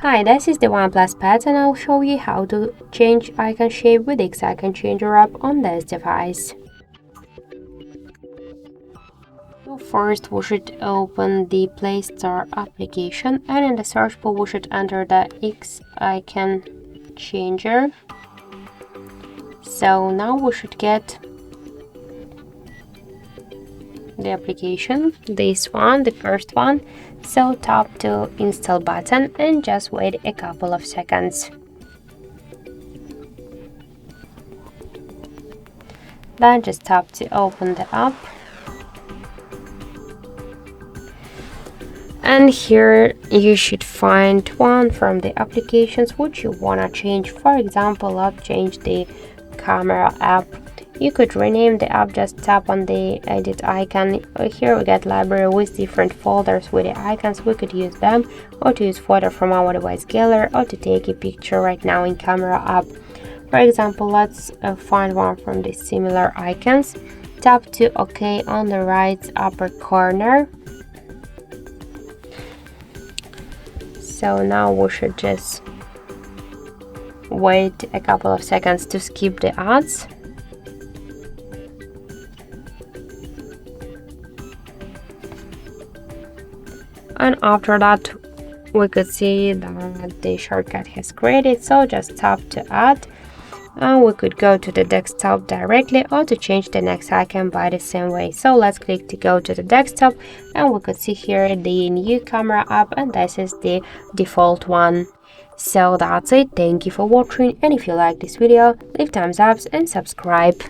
Hi, this is the OnePlus Pad and I'll show you how to change icon shape with the Icon Changer app on this device. So first we should open the Play Store application and in the search bar we should enter the Icon Changer. So now we should get the application, this one, the first one. So tap to install button and just wait a couple of seconds. Then just tap to open the app. And here you should find one from the applications which you wanna change. For example, I've changed the camera app. You could rename the app, just tap on the edit icon. Here we get library with different folders with the icons. We could use them, or to use photo from our device gallery, or to take a picture right now in camera app. For example, let's find one from the similar icons. Tap to OK on the right upper corner. So now we should just wait a couple of seconds to skip the ads. And after that we could see that the shortcut has created, so just tap to add and we could go to the desktop directly or to change the next icon by the same way. So let's click to go to the desktop and we could see here the new camera app and this is the default one. So that's it. Thank you for watching, and if you like this video, leave thumbs up and subscribe.